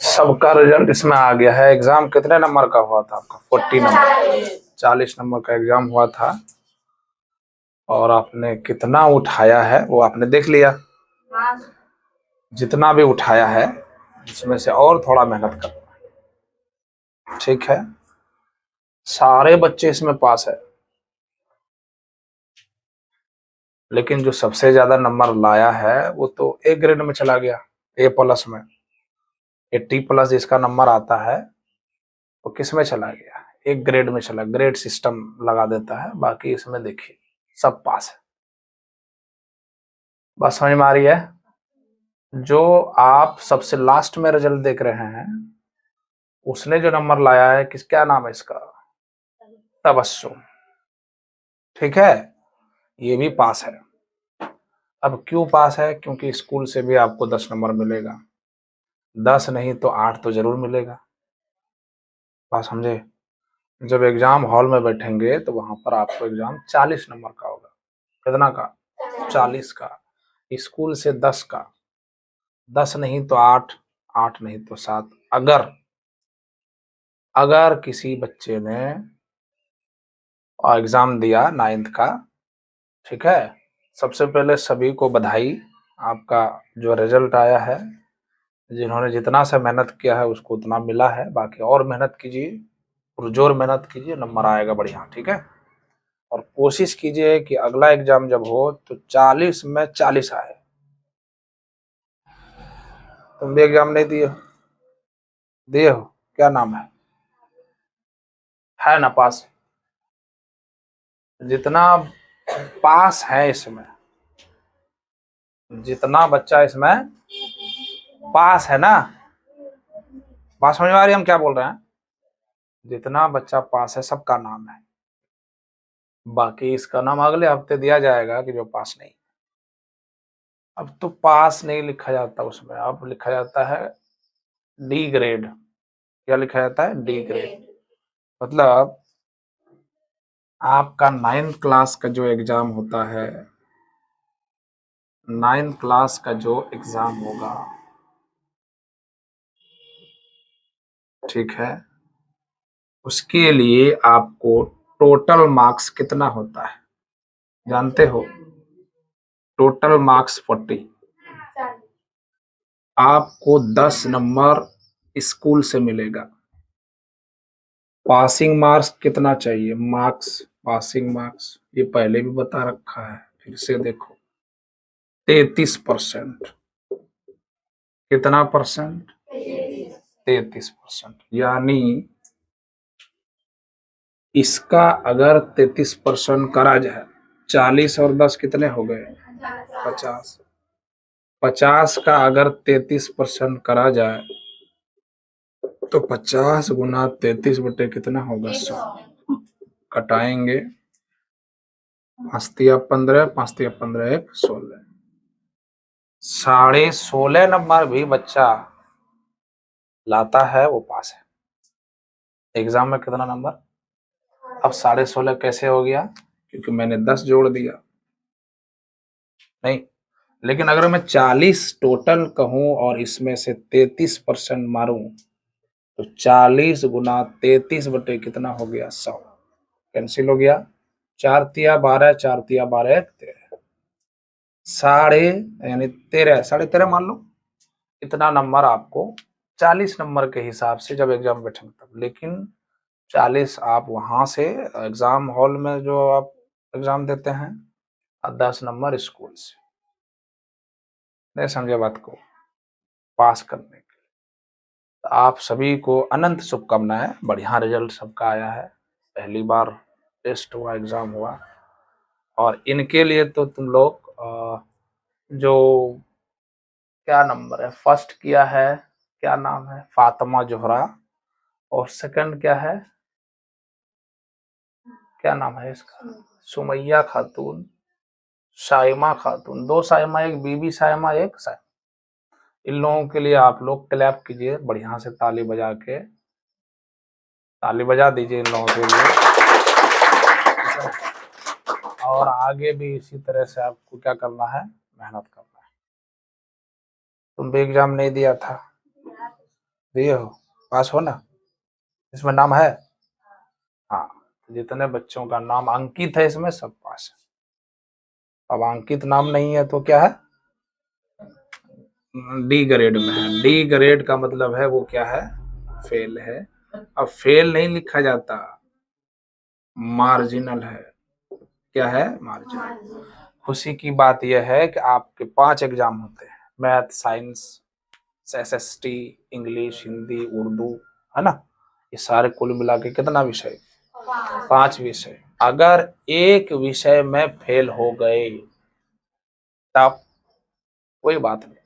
सबका रिजल्ट इसमें आ गया है। एग्जाम कितने नंबर का हुआ था आपका? 40 नंबर, 40 नंबर का एग्जाम हुआ था। और आपने कितना उठाया है वो आपने देख लिया। जितना भी उठाया है इसमें से और थोड़ा मेहनत करना, ठीक है? सारे बच्चे इसमें पास है, लेकिन जो सबसे ज्यादा नंबर लाया है वो तो ए ग्रेड में चला गया, ए प्लस में। 80+ जिसका नंबर आता है वो किस में चला गया? एक ग्रेड में चला। ग्रेड सिस्टम लगा देता है। बाकी इसमें देखिए सब पास है। बस समझ में आ रही है? जो आप सबसे लास्ट में रिजल्ट देख रहे हैं उसने जो नंबर लाया है, क्या नाम है इसका? तबस्सुम, ठीक है? ये भी पास है। अब क्यों पास है? क्योंकि स्कूल से भी आपको 10 नंबर मिलेगा। 10 नहीं तो 8 तो जरूर मिलेगा। बात समझे? जब एग्जाम हॉल में बैठेंगे तो वहां पर आपको एग्जाम 40 नंबर का होगा। कितना का? 40 का। स्कूल से 10 का। 10 नहीं तो 8, 8 नहीं तो 7। अगर किसी बच्चे ने एग्जाम दिया 9th का, ठीक है, सबसे पहले सभी को बधाई। आपका जो रिजल्ट आया है, जिन्होंने जितना सा मेहनत किया है उसको उतना मिला है। बाकी और मेहनत कीजिए, पुरजोर मेहनत कीजिए, नंबर आएगा बढ़िया, ठीक है? और कोशिश कीजिए कि अगला एग्जाम जब हो तो 40 में 40 आए। तुम भी एग्जाम नहीं दिए हो? दिए हो? क्या नाम है ना पास? जितना पास है इसमें, जितना बच्चा इसमें पास है ना, बात समझ में आ रही है हम क्या बोल रहे हैं? जितना बच्चा पास है सबका नाम है। बाकी इसका नाम अगले हफ्ते दिया जाएगा कि जो पास नहीं। अब तो पास नहीं लिखा जाता उसमें, अब लिखा जाता है डी ग्रेड। क्या लिखा जाता है? D grade. मतलब आपका 9th क्लास का जो एग्जाम होता है, 9th क्लास का जो एग्जाम होगा, ठीक है, उसके लिए आपको टोटल मार्क्स कितना होता है जानते हो? Total marks 40। आपको 10 नंबर स्कूल से मिलेगा। पासिंग मार्क्स कितना चाहिए? पासिंग मार्क्स ये पहले भी बता रखा है, फिर से देखो, 33%। कितना परसेंट? 33%। यानी इसका अगर 33% करा जाए, 40 और 10 कितने हो गए? 50। 50 का अगर 33% करा जाए तो 50 गुना 33 बटे कितना होगा? 100। कटाएंगे, 5×15, 5×15 16। 16.5 नंबर भी बच्चा लाता है वो पास है। एग्जाम में कितना नंबर? अब 16.5 कैसे हो गया? क्योंकि मैंने 10 जोड़ दिया। नहीं, लेकिन अगर मैं 40 टोटल कहूं और इसमें से 33% मारूं तो 40 गुना 33 बटे कितना हो गया? 100। कैंसिल हो गया। 4×3 = 12, 4×3 = 13। साढ़े यानी 13, 13.5 मान लो। इतना नंबर आपको 40 नंबर के हिसाब से जब एग्जाम बैठेंगे तब। लेकिन 40 आप वहां से एग्जाम हॉल में जो आप एग्जाम देते हैं, और 10 नंबर स्कूल से। नहीं समझे बात को? पास करने के लिए तो आप सभी को अनंत शुभकामनाएं। बढ़िया रिजल्ट सबका आया है। पहली बार टेस्ट हुआ, एग्जाम हुआ। और इनके लिए तो तुम लोग जो क्या नंबर है, फर्स्ट किया है, क्या नाम है? फातिमा जोहरा। और सेकंड क्या है? क्या नाम है इसका? सुमैया खातून, साइमा खातून। 2 साइमा, एक बीबी साइमा, एक साइमा। इन लोगों के लिए आप लोग क्लैप कीजिए बढ़िया से, ताली बजा के। ताली बजा दीजिए इन लोगों के लिए। और आगे भी इसी तरह से आपको क्या करना है, मेहनत करना है। तुम भी एग्जाम नहीं दिया था, दिए हो, पास हो ना, इसमें नाम है। हाँ, जितने बच्चों का नाम अंकित है इसमें सब पास है। अब अंकित नाम नहीं है तो क्या है, डी ग्रेड में है। डी ग्रेड का मतलब है वो क्या है, फेल है। अब फेल नहीं लिखा जाता, मार्जिनल है। क्या है, मार्जिनल। खुशी की बात यह है कि आपके 5 एग्जाम होते हैं, math, science, SST, English, Hindi, Urdu, है ना। ये सारे कुल मिला के कितना विषय, 5 विषय। अगर एक विषय में फेल हो गए तब कोई बात नहीं।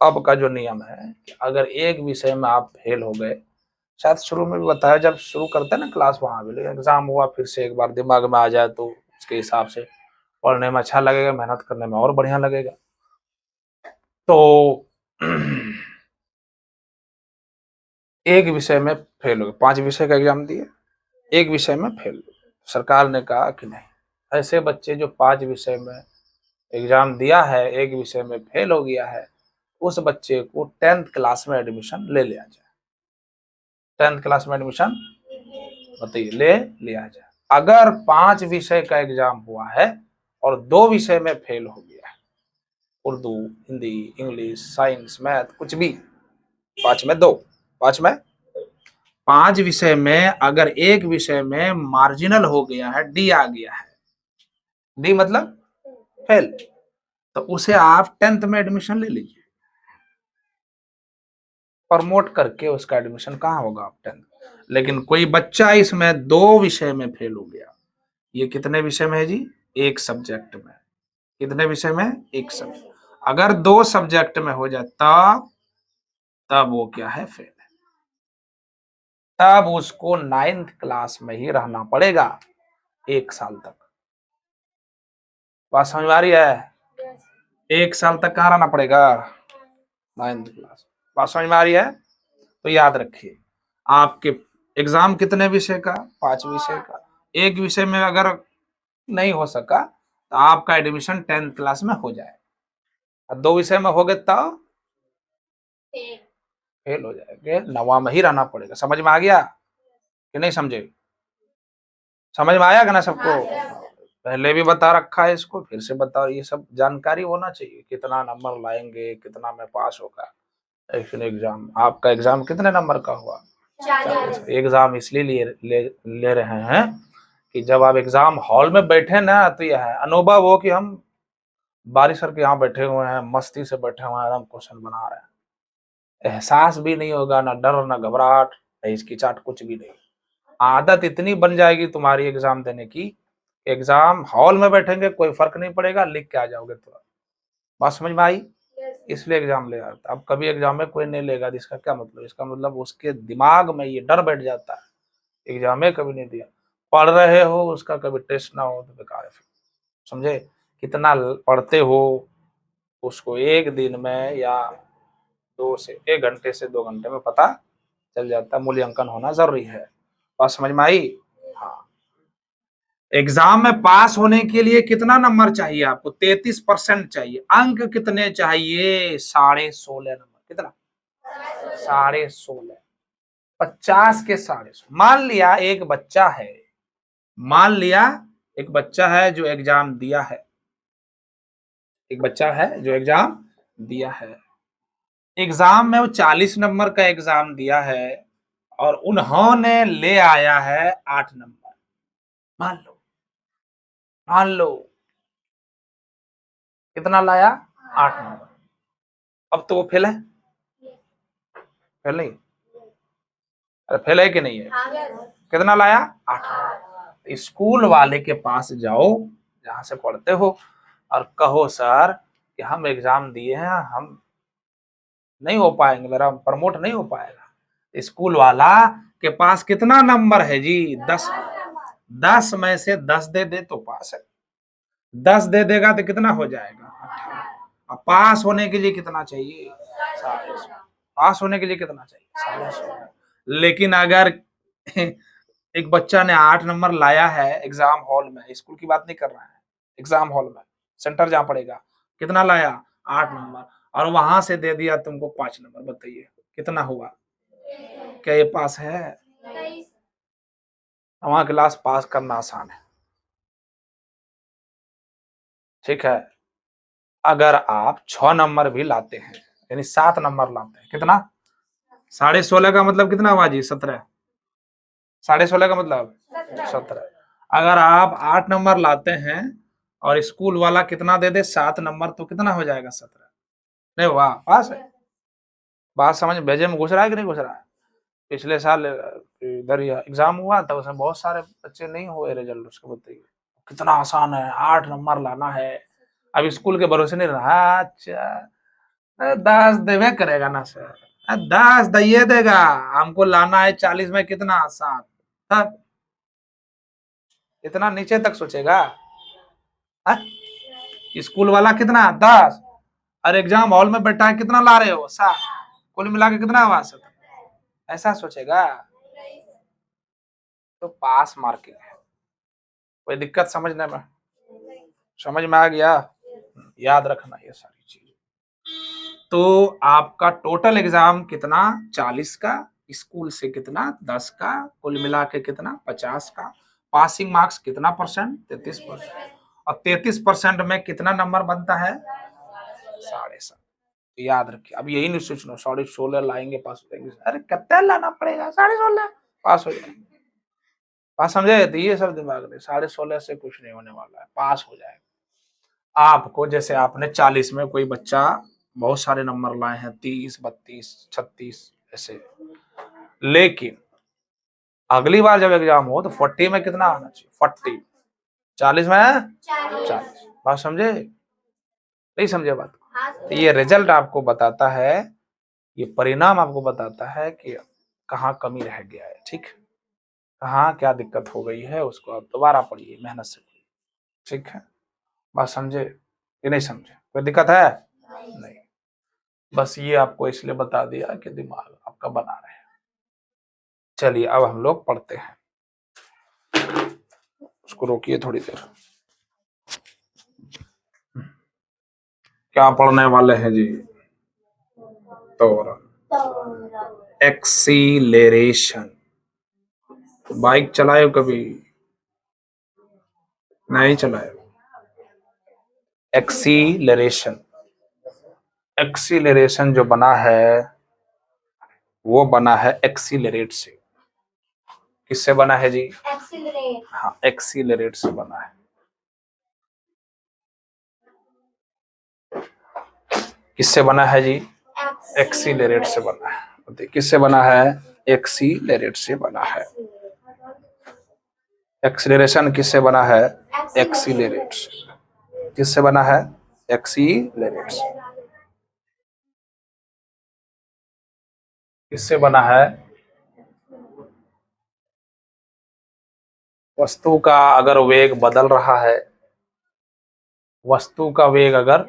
अब का जो नियम है कि अगर एक विषय में आप फेल हो गए, शायद शुरू में भी बताया जब शुरू करते हैं ना क्लास, वहां भी एग्जाम हुआ फिर से एक बार दिमाग में आ जाए तो उसके हिसाब से पढ़ने में अच्छा लगेगा, मेहनत करने में और बढ़िया लगेगा। तो एक विषय में फेल हो गए, 5 विषय का एग्जाम दिए, एक विषय में फेल हो, सरकार ने कहा कि नहीं, ऐसे बच्चे जो 5 विषय में एग्जाम दिया है, एक विषय में फेल हो गया है, उस बच्चे को 10th क्लास में एडमिशन ले लिया जाए। 10th क्लास में एडमिशन बताइए ले लिया जाए। अगर 5 विषय का एग्जाम हुआ है और 2 विषय में फेल हो गया है, Urdu, Hindi, English, science, math, कुछ भी, 5 में 2, 5 विषय में अगर एक विषय में मार्जिनल हो गया है, डी आ गया है, डी मतलब फेल, तो उसे आप 10th में एडमिशन ले लीजिए। प्रमोट करके उसका एडमिशन कहाँ होगा, आप 10th। लेकिन कोई बच्चा इसमें 2 विषय में फेल हो गया, ये कितने विषय में है जी, एक सब्जेक्ट में, कितने विषय में, एक सब्जेक्ट। अगर 2 सब्जेक्ट में हो जाए तब वो क्या है, फेल है। तब उसको 9th क्लास में ही रहना पड़ेगा 1 साल तक। बात समझ में आ रही है, 1 साल तक कहाँ रहना पड़ेगा, 9th क्लास। बात समझ में आ रही है, तो याद रखिए आपके एग्जाम कितने विषय का, 5 विषय का। एक विषय में अगर नहीं हो सका तो आपका एडमिशन 10th क्लास में हो जाए, और 2 विषय में हो गए तो फेल हो जाएंगे, 9वां में ही रहना पड़ेगा। समझ में आ गया कि नहीं समझे, समझ में आया कि ना सबको, पहले भी बता रखा है, इसको फिर से बताओ, ये सब जानकारी होना चाहिए, कितना नंबर लाएंगे, कितना में पास होगा। एक्चुअली एग्जाम, आपका एग्जाम कितने नंबर का हुआ, 40। एग्जाम इसलिए ले रहे हैं कि जब आप एग्जाम हॉल में बैठे ना, तो यह है अनुभव हो कि हम बारिश सर के यहाँ बैठे हुए हैं, मस्ती से बैठे हुए हैं, हम क्वेश्चन बना रहे हैं। एहसास भी नहीं होगा, ना डर, ना घबराहट, ना हिचकिचाहट, कुछ भी नहीं। आदत इतनी बन जाएगी तुम्हारी एग्जाम देने की, एग्जाम हॉल में बैठेंगे कोई फर्क नहीं पड़ेगा, लिख के आ जाओगे तुरंत। बात समझ में आई, इसलिए एग्जाम ले आता। अब कभी एग्जाम में कोई नहीं लेगा, इसका क्या मतलब, इसका मतलब उसके दिमाग में ये डर बैठ जाता है, एग्जाम में कभी नहीं दिया, पढ़ रहे हो, उसका कभी टेस्ट ना हो तो बेकार है फिर। समझे, कितना पढ़ते हो उसको एक दिन में या 1 घंटे से 2 घंटे में पता चल जाता है, मूल्यांकन होना जरूरी है। बात समझ में आई। हाँ, एग्जाम में पास होने के लिए कितना नंबर चाहिए आपको, 33% चाहिए। अंक कितने चाहिए, 16.5 नंबर, कितना, 16.5, 50 के 16.5। मान लिया एक बच्चा है, मान लिया एक बच्चा है जो एग्जाम दिया है, एक बच्चा है जो एग्जाम दिया है, एग्जाम में वो 40 नंबर का एग्जाम दिया है और उन्होंने ले आया है 8 नंबर, मान लो, मान लो कितना लाया, 8 नंबर। अब तो वो फेल है, फेल नहीं, अरे फेल है कि नहीं है, कितना लाया, 8 नंबर। स्कूल वाले के पास जाओ जहां से पढ़ते हो और कहो सर कि हम एग्जाम दिए हैं, हम नहीं हो पाएंगे, मेरा प्रमोट नहीं हो पाएगा। स्कूल वाला के पास कितना नंबर है जी, 10, 10 में से 10 दे दे तो पास है, 10 दे देगा तो कितना हो जाएगा, 18। अब पास होने के लिए कितना चाहिए, 16.5, पास होने के लिए कितना चाहिए, 16.5। लेकिन अगर एक बच्चा ने 8 नंबर लाया है एग्जाम हॉल में, स्कूल की बात नहीं कर रहा है, एग्जाम हॉल में सेंटर जहाँ पड़ेगा, कितना लाया 8 नंबर, और वहां से दे दिया तुमको 5 नंबर, बताइए कितना हुआ? क्या ये पास है? वहां क्लास पास करना आसान है, ठीक है। अगर आप 6 नंबर भी लाते हैं, यानी 7 नंबर लाते हैं, कितना? 16.5 का मतलब कितना हुआ जी? 17। 16.5 का मतलब 17। अगर आप 8 नंबर लाते हैं और स्कूल वाला कितना दे दे? 7 नंबर, तो कितना हो जाएगा? 17। नहीं हुआ? पास है। बात समझ भेजे में घुस रहा है कि नहीं घुस रहा है? पिछले साल इधर एग्जाम हुआ था, उसमें बहुत सारे बच्चे नहीं हुए रिजल्ट, उसको बताइए कितना आसान है, 8 नंबर लाना है। अब स्कूल के भरोसे नहीं रहा। अच्छा 10 देवे करेगा ना सर, 10 दिए देगा, हमको लाना है 40 में कितना? 7। तब इतना नीचे तक सोचेगा? हा? स्कूल वाला कितना? 10, और एग्जाम हॉल में बैठा है कितना ला रहे हो? 7। कुल मिला के कितना हुआ? 7। ऐसा सोचेगा तो पास मार्किंग है। कोई दिक्कत समझने में? समझ में आ गया? याद रखना ये सारी चीज। तो आपका टोटल एग्जाम कितना? 40 का, स्कूल से कितना? 10 का, कुल मिला के कितना? 50 का। पासिंग मार्क्स कितना परसेंट? 33%। और 33% में कितना नंबर बनता है? 7.5। याद रखिए, अब यही नहीं सोचना 16.5 लाएंगे पास हो जाएंगे, अरे कितना लाना पड़ेगा? 16.5 पास हो जाएंगे। बात समझे? तो ये सब दिमाग में, 16.5 से कुछ नहीं होने वाला है, पास हो जाएगा। आपको जैसे आपने 40 में कोई बच्चा बहुत सारे नंबर लाए हैं, 30, 32, 36 ऐसे, लेकिन अगली बार जब एग्जाम हो तो 40 में कितना आना चाहिए? 40। 40 में 40। बात समझे? नहीं समझे बात को? तो ये रिजल्ट आपको बताता है, ये परिणाम आपको बताता है कि कहाँ कमी रह गया है, ठीक, कहाँ क्या दिक्कत हो गई है, उसको आप दोबारा पढ़िए, मेहनत से पढ़िए, ठीक है। बात समझे कि नहीं समझे? कोई दिक्कत है? नहीं। बस ये आपको इसलिए बता दिया कि दिमाग आपका बना रहे। चलिए अब हम लोग पढ़ते हैं, उसको रोकिए थोड़ी देर। क्या पढ़ने वाले हैं जी? तो एक्सीलरेशन। बाइक चलाए कभी? नहीं चलाए। एक्सीलरेशन, एक्सीलरेशन जो बना है वो बना है एक्सीलरेट से। किससे बना है जी? एक्सीलरेट। हाँ, एक्सीलरेट से बना है। किससे बना है जी? एक्सीलरेट से बना है। किससे बना है? एक्सीलरेट से बना है। एक्सीलरेशन किससे बना है? एक्सीलरेट से। किससे बना है? एक्सीलरेट से। किससे बना है? वस्तु का अगर वेग बदल रहा है, वस्तु का वेग अगर,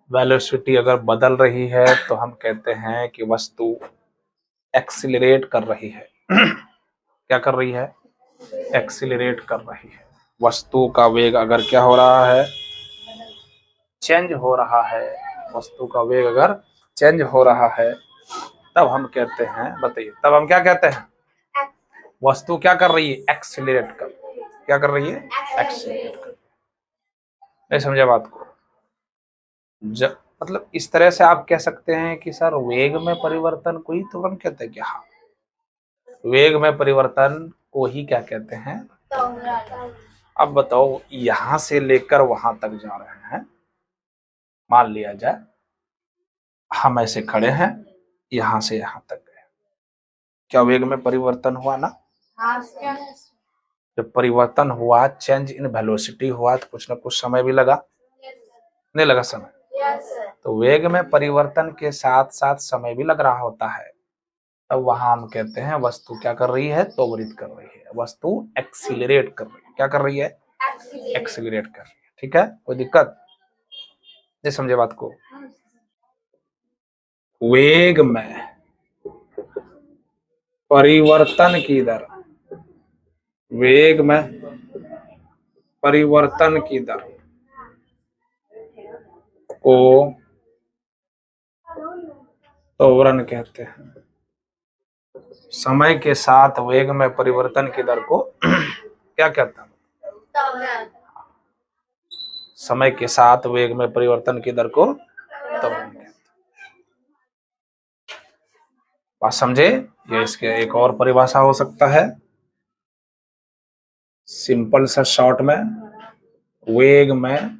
वेलोसिटी अगर बदल रही है, तो हम कहते हैं कि वस्तु एक्सीलरेट कर रही है। क्या कर रही है? एक्सीलरेट कर रही है। वस्तु का वेग अगर क्या हो रहा है? चेंज हो रहा है। वस्तु का वेग अगर चेंज हो रहा है, तब हम कहते हैं, बताइए तब हम क्या कहते हैं? वस्तु क्या कर रही है? एक्सीलरेट कर। क्या कर रही है? एक्सीलरेट कर। नहीं समझे बात को? मतलब इस तरह से आप कह सकते हैं कि सर वेग में परिवर्तन को ही तो हम कहते हैं कि हाँ, वेग में परिवर्तन को ही क्या कहते हैं? अब बताओ, यहां से लेकर वहां तक जा रहे हैं, मान लिया जाए हम ऐसे खड़े हैं, यहां से यहां तक गए, क्या वेग में परिवर्तन हुआ ना? जब परिवर्तन हुआ, चेंज इन वेलोसिटी हुआ, तो कुछ ना कुछ समय भी लगा, नहीं लगा समय? तो वेग में परिवर्तन के साथ साथ समय भी लग रहा होता है, तब वहां हम कहते हैं वस्तु क्या कर रही है? त्वरित कर रही है। वस्तु एक्सीलरेट कर रही है। क्या कर रही है? एक्सीलरेट कर रही है। ठीक है, कोई दिक्कत नहीं समझे बात को? वेग में परिवर्तन की दर, वेग में परिवर्तन की दर को त्वरण कहते हैं। समय के साथ वेग में परिवर्तन की दर को क्या कहते हैं? समय के साथ वेग में परिवर्तन की दर को त्वरण कहते हैं। बात समझे? ये इसके एक और परिभाषा हो सकता है, सिंपल सा शॉर्ट में, वेग में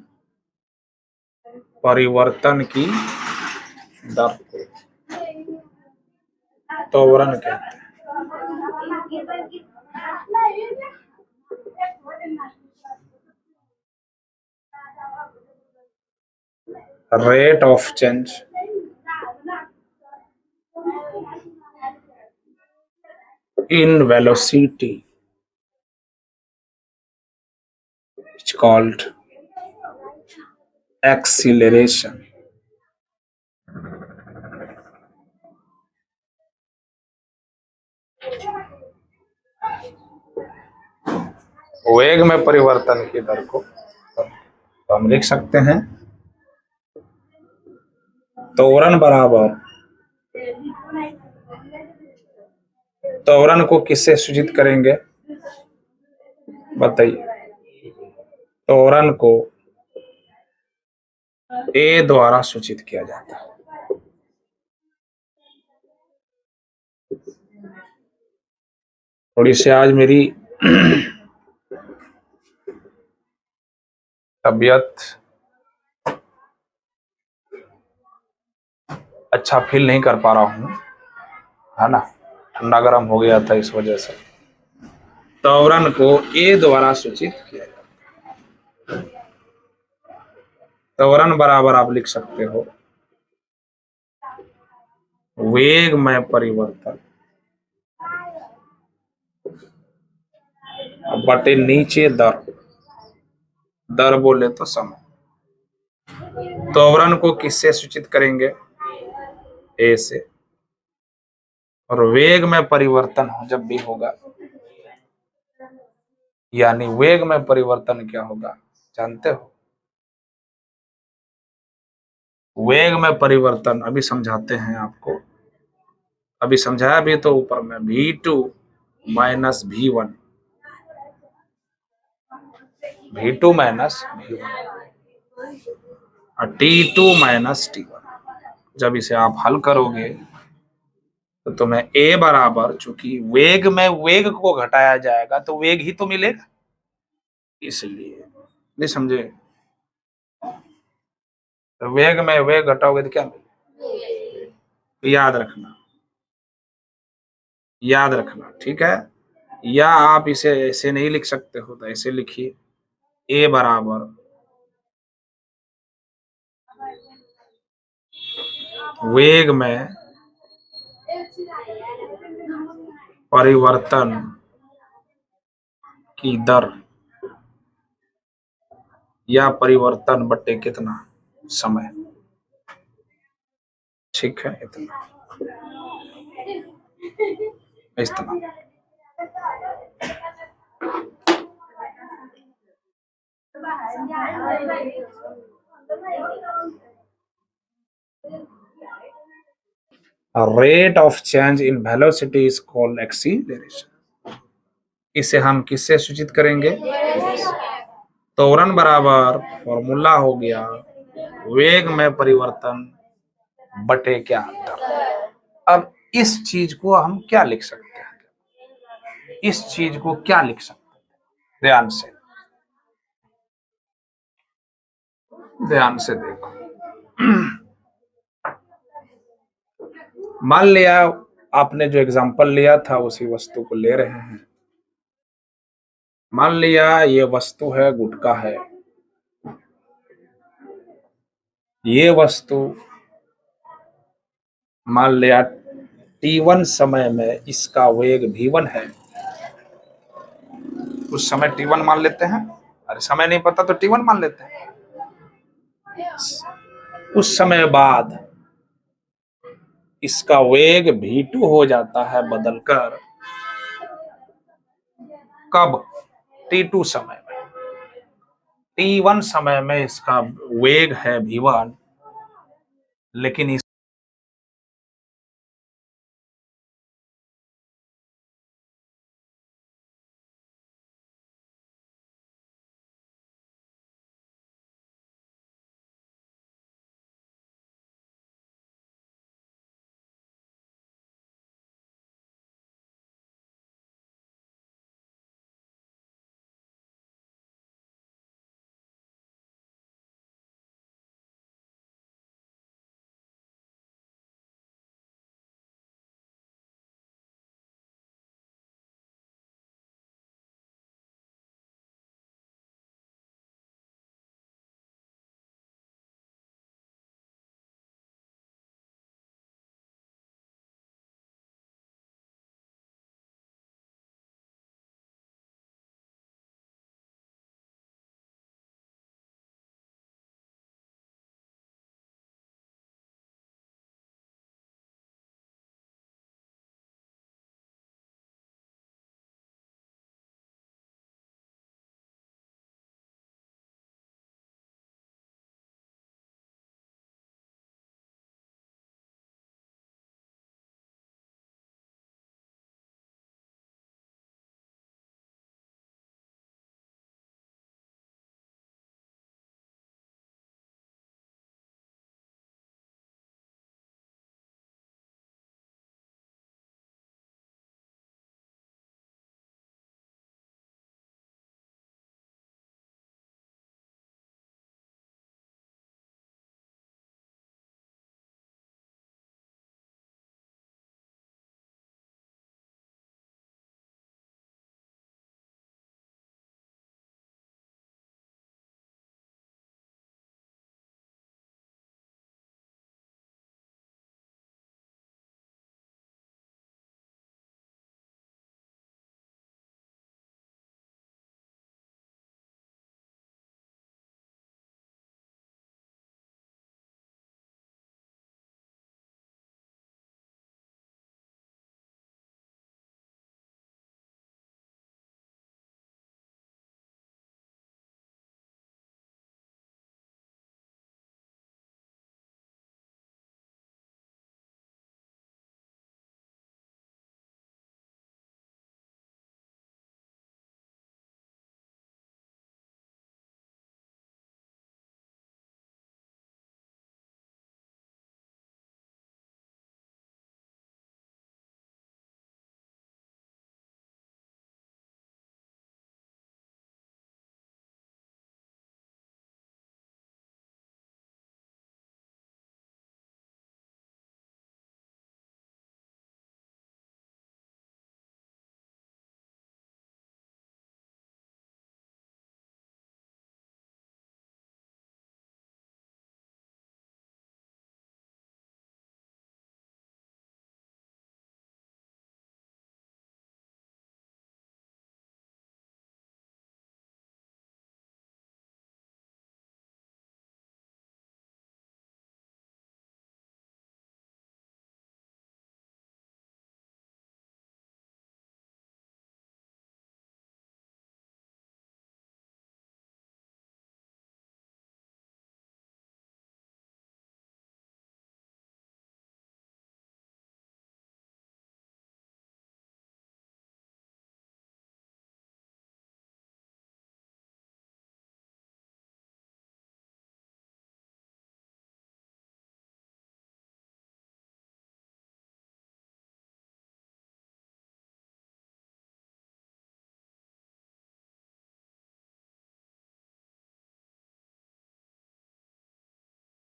परिवर्तन की दर को त्वरण कहते हैं। Rate of change in velocity is called acceleration. वेग में परिवर्तन की दर को तो हम लिख सकते हैं त्वरण बराबर, त्वरण को किससे सूचित करेंगे बताइए? त्वरण को ए द्वारा सूचित किया जाता है। थोड़ी सी आज मेरी तबीयत अच्छा फील नहीं कर पा रहा हूँ, है ना, ठंडा गर्म हो गया था, इस वजह से त्वरण को ए द्वारा सूचित किया जाता है। त्वरण बराबर आप लिख सकते हो वेग में परिवर्तन बटे नीचे दर, दर बोले तो समय। त्वरण को किससे सूचित करेंगे? ए से। और वेग में परिवर्तन जब भी होगा, यानी वेग में परिवर्तन क्या होगा जानते हो? वेग में परिवर्तन अभी समझाते हैं आपको, अभी समझाया भी तो ऊपर में, v2 minus v1, v2 minus v1 और t2 माइनस t1। जब इसे आप हल करोगे तो तुम्हें a बराबर, चूंकि वेग में वेग को घटाया जाएगा तो वेग ही तो मिलेगा, इसलिए नहीं समझे? तो वेग में वेग घटाओगे तो क्या मिलेगा? याद रखना, याद रखना, ठीक है? या आप इसे ऐसे नहीं लिख सकते हो तो ऐसे लिखिए, a बराबर वेग में परिवर्तन की दर या परिवर्तन बटे कितना समय, ठीक है? इतना, इतना। Rate of change in velocity is called acceleration. इसे हम किससे सूचित करेंगे? त्वरण बराबर फॉर्मूला हो गया वेग में परिवर्तन बटे क्या दर। अब इस चीज को हम क्या लिख सकते हैं? इस चीज को क्या लिख सकते हैं? ध्यान से देखो। मान लिया आपने जो एग्जांपल लिया था उसी वस्तु को ले रहे हैं। मान लिया ये वस्तु है, गुटखा है, ये वस्तु मान लिया t1 समय में इसका वेग v1 है, उस समय t1 मान लेते हैं, अरे समय नहीं पता तो t1 मान लेते हैं। उस समय बाद इसका वेग v2 हो जाता है बदलकर कब? t2 समय में। t1 समय में इसका वेग है v1, लेकिन